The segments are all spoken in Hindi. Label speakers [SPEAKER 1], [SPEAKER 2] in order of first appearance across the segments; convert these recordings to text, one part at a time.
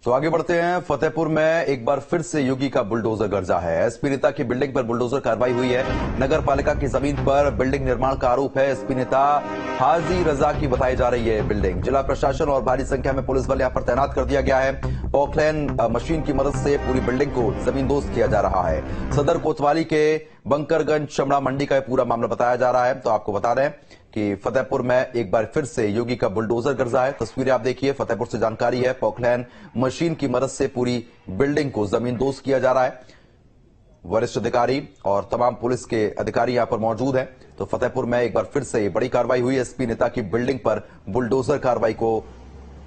[SPEAKER 1] तो आगे बढ़ते हैं। फतेहपुर में एक बार फिर से योगी का बुलडोजर गरजा है। एसपी नेता की बिल्डिंग पर बुलडोजर कार्रवाई हुई है। नगर पालिका की जमीन पर बिल्डिंग निर्माण का आरोप है। एसपी नेता हाजी रजा की बताई जा रही है बिल्डिंग। जिला प्रशासन और भारी संख्या में पुलिस बल यहां पर तैनात कर दिया गया है। पॉकलैन मशीन की मदद से पूरी बिल्डिंग को जमींदोज किया जा रहा है। सदर कोतवाली के बंकरगंज चमड़ा मंडी का पूरा मामला बताया जा रहा है। तो आपको बता दें कि फतेहपुर में एक बार फिर से योगी का बुलडोजर गरजा है। तस्वीरें आप देखिए, फतेहपुर से जानकारी है। पॉकलैन मशीन की मदद से पूरी बिल्डिंग को जमींदोज किया जा रहा है। वरिष्ठ अधिकारी और तमाम पुलिस के अधिकारी यहां पर मौजूद हैं। तो फतेहपुर में एक बार फिर से बड़ी कार्रवाई हुई। एसपी नेता की बिल्डिंग पर बुलडोजर कार्रवाई को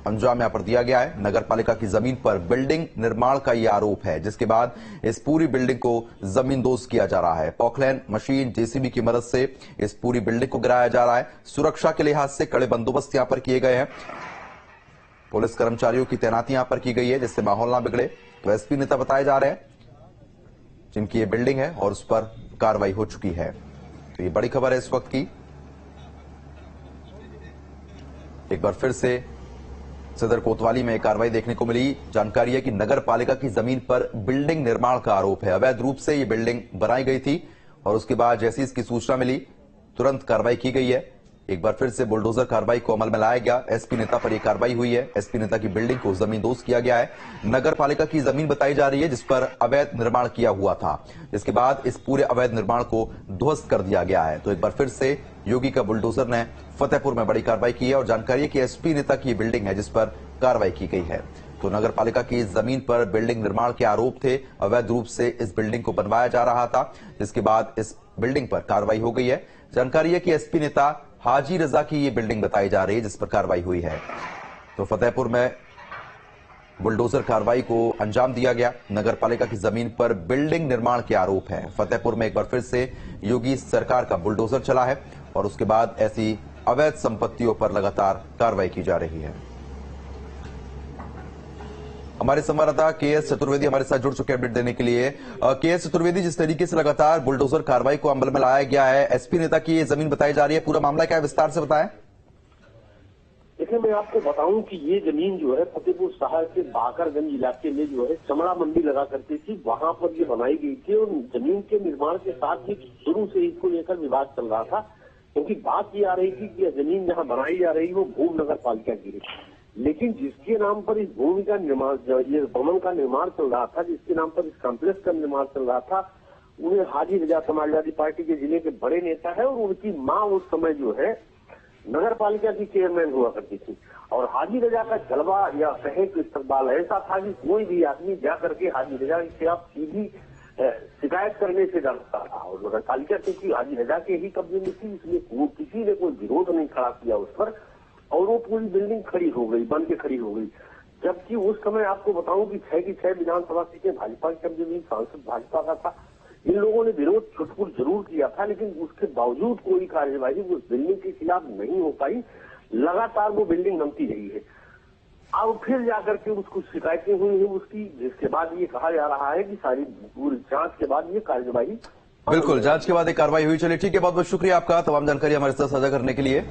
[SPEAKER 1] अंजाम यहां पर दिया गया है। नगर पालिका की जमीन पर बिल्डिंग निर्माण का यह आरोप है, जिसके बाद इस पूरी बिल्डिंग को जमींदोज किया जा रहा है। पॉकलैन मशीन जेसीबी की मदद से इस पूरी बिल्डिंग को गिराया जा रहा है। सुरक्षा के लिहाज से कड़े बंदोबस्त यहां पर किए गए हैं। पुलिस कर्मचारियों की तैनाती यहां पर की गई है, जिससे माहौल ना बिगड़े। तो एसपी नेता बताए जा रहे हैं जिनकी ये बिल्डिंग है और उस पर कार्रवाई हो चुकी है। तो ये बड़ी खबर है इस वक्त की। एक बार फिर से सदर कोतवाली में कार्रवाई देखने को मिली। जानकारी है कि नगर पालिका की जमीन पर बिल्डिंग निर्माण का आरोप है। अवैध रूप से ये बिल्डिंग बनाई गई थी और उसके बाद जैसी इसकी सूचना मिली तुरंत कार्रवाई की गई है। एक बार फिर से बुलडोजर कार्रवाई को अमल में लाया गया। एसपी नेता पर यह कार्रवाई हुई है। एसपी नेता की बिल्डिंग को जमींदोज किया गया है। नगर पालिका की जमीन बताई जा रही है जिस पर अवैध निर्माण किया हुआ था, जिसके बाद इस पूरे अवैध निर्माण को ध्वस्त कर दिया गया है। तो एक बार फिर से योगी का बुलडोजर ने फतेहपुर में बड़ी कार्रवाई की है और जानकारी है कि एसपी नेता की बिल्डिंग है जिस पर कार्रवाई की गई है। तो नगर पालिका की जमीन पर बिल्डिंग निर्माण के आरोप थे। अवैध रूप से इस बिल्डिंग को बनवाया जा रहा था, जिसके बाद इस बिल्डिंग पर कार्रवाई हो गई है। जानकारी है कि एसपी नेता हाजी रजा की ये बिल्डिंग बताई जा रही है जिस पर कार्रवाई हुई है। तो फतेहपुर में बुलडोजर कार्रवाई को अंजाम दिया गया। नगर पालिका की जमीन पर बिल्डिंग निर्माण के आरोप है। फतेहपुर में एक बार फिर से योगी सरकार का बुलडोजर चला है और उसके बाद ऐसी अवैध संपत्तियों पर लगातार कार्रवाई की जा रही है। हमारे संवाददाता केएस चतुर्वेदी हमारे साथ जुड़ चुके हैं अपडेट देने के लिए। केएस चतुर्वेदी, जिस तरीके से लगातार बुलडोजर कार्रवाई को अमल में लाया गया है, एसपी नेता की ये जमीन बताई जा रही है, पूरा मामला क्या है, विस्तार से बताएं।
[SPEAKER 2] देखिए, मैं आपको बताऊं कि ये जमीन जो है फतेहपुर शहर के बाकरगंज इलाके में जो है चमड़ा मंडी लगा करती थी, वहां पर ये बनाई गई थी और जमीन के निर्माण के साथ ही शुरू से इसको लेकर विवाद चल रहा था, क्योंकि बात ये आ रही थी कि यह जमीन जहां बनाई जा रही है वो भूमि नगर पालिका की है, लेकिन जिसके नाम पर इस भूमि का निर्माण, ये भवन का निर्माण चल रहा था, जिसके नाम पर इस कॉम्प्लेक्स का निर्माण चल रहा था, उन्हें हाजी रजा समाजवादी पार्टी के जिले के बड़े नेता है और उनकी मां उस समय जो है नगर पालिका की चेयरमैन हुआ करती थी। और हाजी रजा का जलवा या कहे कि इस्तकबाल ऐसा था कि कोई भी आदमी जा करके हाजी रजा के खिलाफ सीधी शिकायत करने से डरता था। और नगर पालिका क्योंकि हाजी रजा के ही कब्जे में थी, इसलिए किसी ने कोई विरोध नहीं खड़ा किया उस पर और वो पूरी बिल्डिंग खड़ी हो गई, बन के खड़ी हो गई। जबकि उस समय आपको बताऊं कि 6 की 6 विधानसभा सीटें भाजपा के कब्जे में, सांसद भाजपा का था। इन लोगों ने विरोध छुटपुट जरूर किया था, लेकिन उसके बावजूद कोई कार्यवाही उस बिल्डिंग के खिलाफ नहीं हो पाई। लगातार वो बिल्डिंग बनती रही है। अब फिर जाकर के उसको शिकायतें हुई है उसकी, जिसके बाद ये कहा जा रहा है कि सारी पूरी जांच के बाद ये कार्यवाही,
[SPEAKER 1] बिल्कुल जांच के बाद एक कार्रवाई हुई। चलिए ठीक है, बहुत बहुत शुक्रिया आपका तमाम जानकारी हमारे साथ साझा करने के लिए।